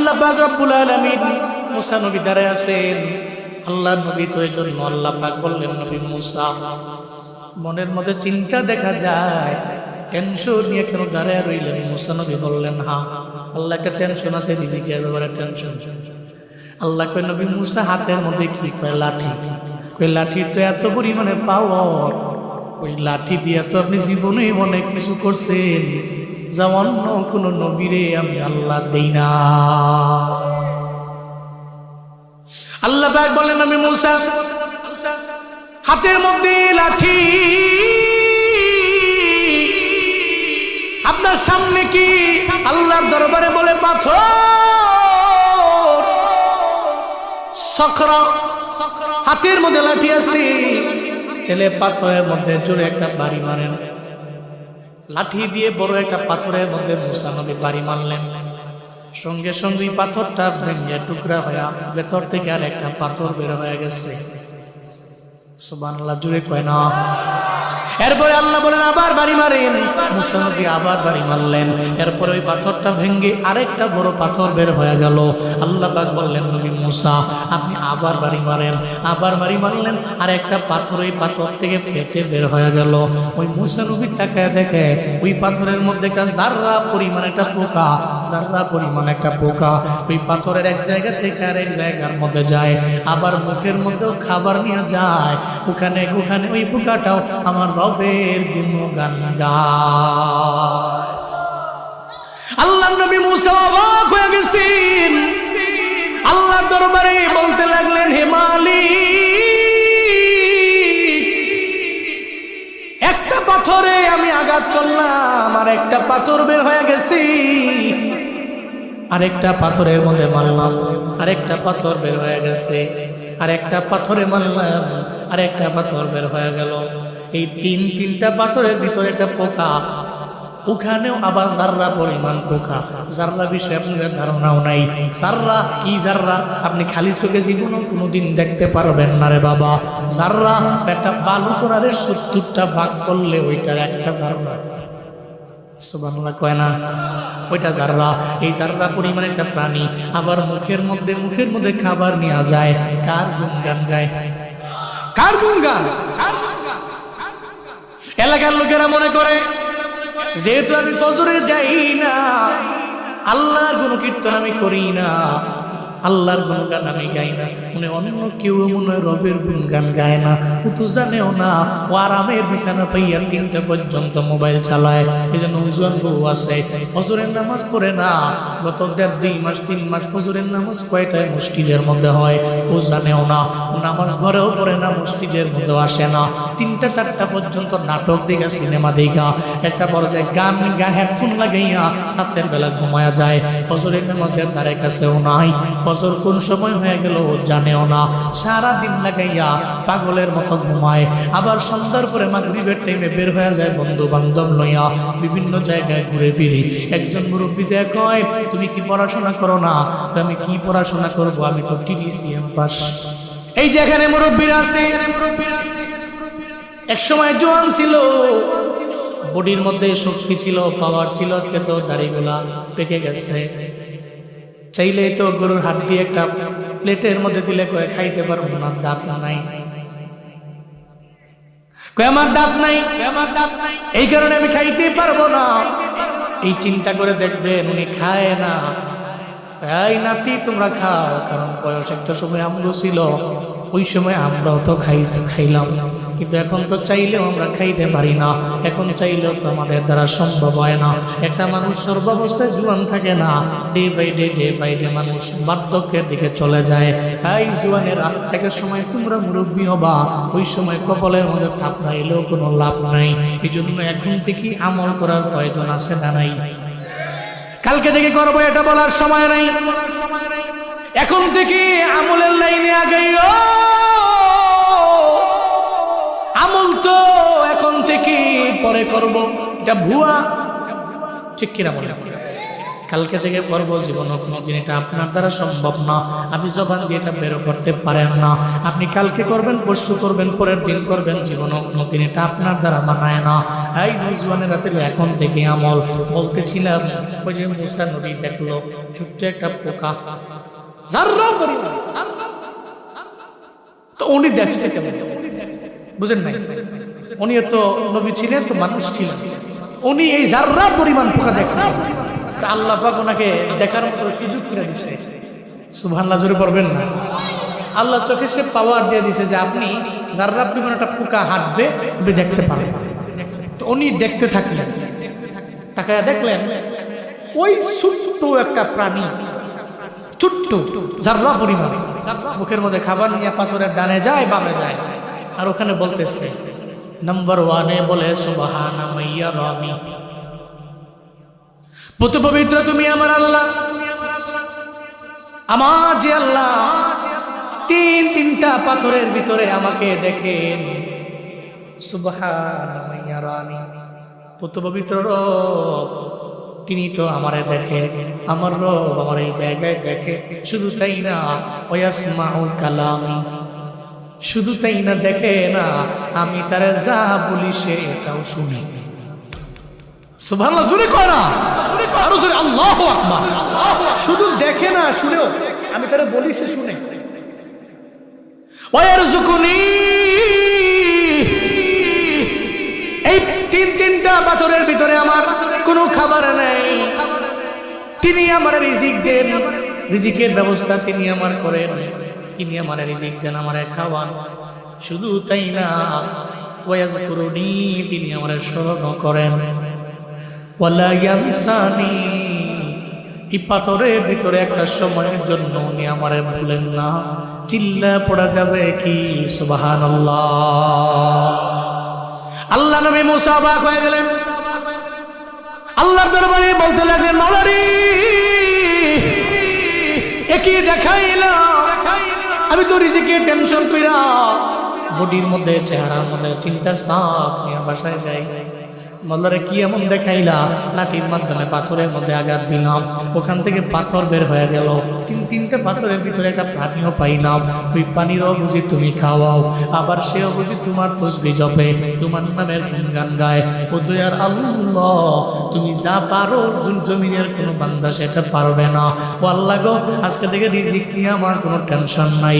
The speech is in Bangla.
আল্লাহ পাক রব্বুল আলামিন মুসা নবী দাঁড়ায় আছেন। আল্লাহ নবী তো এই জন্য আল্লাহ পাক বললেন, নবী মুসা, মনের মধ্যে চিন্তা দেখা যায়, টেনশন নিয়ে কেন দাঁড়ায় রইলেন? মুসা নবী বললেন, হ্যাঁ আল্লাহ একটা টেনশন আছে, রিজিকের ব্যাপারে টেনশন। আল্লাহ কয়, নবী মুসা হাতের মধ্যে কি? কয় লাঠি। কয় লাঠি তো এত পরিমাণে পাওয়ার, ওই লাঠি দিয়ে তো আপনি জীবনে অনেক কিছু করছেন, যা অন্য কোন নবীরে আমি আল্লাহ দেই না। আল্লাহ পাক বলেন, নবী মুসা হাতের মধ্যে লাঠি, আপনার সামনে কি আল্লাহর দরবারে বলে পাথর? সখরা হাতের মধ্যে লাঠি আছে, তেলে পাথরের মধ্যে জোরে একটা বাড়ি মারেন। লাঠি দিয়ে বড় একটা পাথরের মধ্যে মুসা নবী বাড়ি মারলেন। সঙ্গে সঙ্গে পাথরটা ভেঙে টুকরা হয়ে ভেতর থেকে আর একটা পাথর বের হয়ে গেছে। সুবহানাল্লাহ, জোরে কয় না। এরপরে আল্লাহ বলেন, আবার বাড়ি মারেন। মুসা নবী আবার বাড়ি মারলেন। এরপরে ওই পাথরটা ভেঙে আরেকটা বড় পাথর বের হয়ে গেল। আল্লাহ পাক বললেন, নবী মুসা আপনি আবার বাড়ি মারেন। আবার বাড়ি মারলেন, আর একটা পাথর ওই পাথর থেকে ফেটে বের হয়ে গেল। ওই মুসা নবী তাকায় দেখে ওই পাথরের মধ্যে একটা জাররা পরিমাণ একটা পোকা, জাররা পরিমাণ একটা পোকা ওই পাথরের এক জায়গা থেকে আরেক জায়গার মধ্যে যায়, আবার মুখের মধ্যেও খাবার নিয়ে যায়। ওখানে ওখানে ওই পোকাটাও আমার রবের গুণগান গায়। আল্লাহর নবী মুসা অবাক হয়ে গেছেন। আল্লাহর দরবারে বলতে লাগলেন, হে মালিক, একটা পাথরে আমি আঘাত করলাম, আর একটা পাথর বের হয়ে গেছে। আরেকটা পাথরের মধ্যে মারলাম, আরেকটা পাথর বের হয়ে গেছে। আরেকটা পাথরে মারলাম, আরেকটা পাথর বের হয়ে গেল। এই তিনটা পাথরের ভিতরে একটা পোকা, ওখানেও আবার জাররা পরিমাণ পোকা। জাররা বিষয়ে আপনাদের ধারণাও নাই। জাররা কি? জাররা আপনি খালি চোখে জীবনও কোনোদিন দেখতে পারবেন না রে বাবা। জাররা একটা বালু করারে 70টা ভাগ করলে ওইটার একটা জাররা। সুবহানাল্লাহ কয় না? ওইটা জাররা। এই জাররা পরিমাণ একটা প্রাণী আবার মুখের মধ্যে খাবার নেওয়া যায়। কার গুণগান গায়? কার গুণগান? এলাকার লোকেরা মনে করে যেহেতু আমি ফজরে যাই না, আল্লাহর গুণ কীর্তন আমি করি না, আল্লাহর গুণগান আমি গাই না, মনে অন্য কেউ মনে রবের গুণগান গায় না, ও তো জানেও না। ও আরামের বিছানা পাইয়া 3টা পর্যন্ত মোবাইল চালায়। এই জন্য উজুয়ান বউ আছে, ফজরের নামাজ পড়ে না। গত 1.5-2 মাস 3 মাস ফজরের নামাজ কয়টায় মসজিদের মধ্যে হয় ও জানেও না। ও নামাজ ঘরেও পড়ে না, মসজিদের মধ্যে আসে না। 3টা-4টা পর্যন্ত নাটক দেখা, সিনেমা দেখা, একটা পর্যায়ে গান হেডফোন লাগাইয়া রাতের বেলা ঘুমায়া যায়। ফজরের নামাজের ধারে কাছেও নাই। ফজর কোন সময় হয়ে গেল ও জানেও না। সারা দিন লাগাইয়া পাগলের মতো ঘুমায়। আবার সন্ধ্যার পরে মাগরিবের টাইমে বের হয়ে যায় বন্ধু বান্ধব লইয়া বিভিন্ন জায়গায় ঘুরে ফিরি। একজন মুরব্বী যায় কয়, তুমি কি পড়াশোনা করো না? আমি কি পড়াশোনা করবো, আমি তো TTCM পাস। এই যে এখানে মুরব্বীরা আছে, এক সময় জোয়ান ছিল, বডির মধ্যে শক্তি ছিল, পাওয়ার ছিল। আজকে তো দাড়িগুলা পেকে গেছে। চাইলেই তো গরুর হাত দিয়ে একটা প্লেটের মধ্যে দিলে কয়ে খাইতে পারবো না, দাঁত নাই। আমার দাঁত নাই, এই কারণে আমি খাইতে পারবো না। এই চিন্তা করে দেখবেন উনি খায় না। এই নাতি তোমরা খাও, কারণ বয়স একটা সময় আমগো ছিল, ওই সময় আমরাও তো খাইলাম, কিন্তু এখন তো চাইলেও আমরা খাইতে পারি না। এখন চাইলেও তো আমাদের দ্বারা সম্ভব হয় না। একটা মানুষ সর্বাবস্থায় জোয়ান থাকে না, ডে বাই ডে মানুষ বার্ধক্যের দিকে চলে যায়। তাই জোয়ানের একটা সময় তোমরা মুরব্বী হবা, ওই সময় কপালের মধ্যে থাপড়াইলেও কোনো লাভ নাই। এই জন্য এখন থেকে আমল করার প্রয়োজন আছে না নাই? কালকে থেকে করবো এটা বলার সময় নাই। এখন থেকে আমলের লাইনে আগাইও। আমল তো এখন থেকে পরে করব, এটা ভুয়া, ঠিক কিনা বলে? কালকে থেকে পড়বো, জীবনে কোনোদিন এটা আপনার দ্বারা সম্ভব না, আপনি জবান দিয়ে এটা বের করতে পারেন না। আপনি কালকে করবেন, পরশু করবেন, পরের দিন করবেন, জীবনে কোনোদিন এটা আপনার দ্বারা মানায় না। এই নওজোয়ানেরা তাহলে এখন থেকে আমল। বলতেছিলাম ওই যে মুসা নবী দেখলো ছোট্ট একটা পোকা, জাররা পরিমাণ, তো উনি দেখছে কেমন, বুঝেন নাই? উনি তো নবী ছিলেন, তো মানুষ ছিলেন, উনি এই জাররা পরিমাণ পোকা দেখছেন। আল্লাহ পাক ওনাকে দেখার মতো সুযোগ করে দিচ্ছে। সুবহানাল্লাহ, জোরে পড়বেন না? আল্লাহ চোখে সে পাওয়ার দিয়ে দিছে যে আপনি জাররা পরিমাণ একটা পোকা হাঁটবে, আপনি দেখতে পারেন। তো উনি দেখতে থাকলেন, তাকায় দেখলেন ওই ছোট্ট একটা প্রাণী, ছোট্ট জাররা পরিমাণ, মুখের মধ্যে খাবার নিয়ে পাথরের ডানে যায়, বামে যায়, আর ওখানে বলতেছে নাম্বার ওয়ানে বলে সুবহানা মাইয়া রামি, পুত পবিত্র তুমি আমার আল্লাহ, আমার যে আল্লাহ তিনটা পাথরের ভিতরে আমাকে দেখেন। সুবহানা মাইয়া রামি, পুত পবিত্র রব তিনি তো আমারে দেখে, আমার রব আমার এই জায়গায় দেখে। শুধু তাই না, ওয়াসমাউল কালামি, শুধু তাই না, দেখে না, আমি তারে যা বলি সে এটাও শুনি। সুবহানাল্লাহ, জোরে কয় না, আরো জোরে আল্লাহু আকবার। শুধু দেখে না, শুনেও, আমি তারে বলি সে শুনে। ওয়ারযুকুনি, এই তিনটা পাথরের ভিতরে আমার কোনো খাবার নেই, তিনি আমার রিজিক দেন, রিজিকের ব্যবস্থা তিনি আমার করেন, তিনি আমার রিজিক দেন, আমার খাওয়ান। শুধু তাই না, ওয়াজকুরুনি, তিনি আমার স্মরণ করেন, ওয়ালা ইয়ানসানি, এই পাথরের ভিতরে একটা সময়ের জন্য উনি আমার ভুলেন না। চিল্লা পড়া যাবে কি সুবহানাল্লাহ। আল্লাহ নবী মুসা অবাক হয়ে গেলেন, আল্লাহর দরবারে বলতে লাগলেন, মাওলা রে, একই দেখাইলা, আমি তো রিজিকের টেনশন কইরা বডির মধ্যে, চেহারার মধ্যে চিন্তার চাপ নিয়ে বাসায় যাই। মাওলারে কি এমন দেখাইলা, লাঠির মাধ্যমে পাথরের মধ্যে আঘাত দিলাম, ওখান থেকে পাথর বের হয়ে গেল, তিনটা পাথরের ভিতরে একটা পানিও পাইলাম, ওই পানিরও বুঝি তুমি খাওয়াও, আবার সেও বুঝি তোমার তসবিহ জপে, তোমার নামের গান গায়। ও দয়ার আল্লাহ, তুমি যা পারো, জমিনের কোনো বান্দা সেটা পারবে না। ও আল্লাহ গো, আজকে থেকে রিজিক নিয়ে আমার কোনো টেনশন নাই।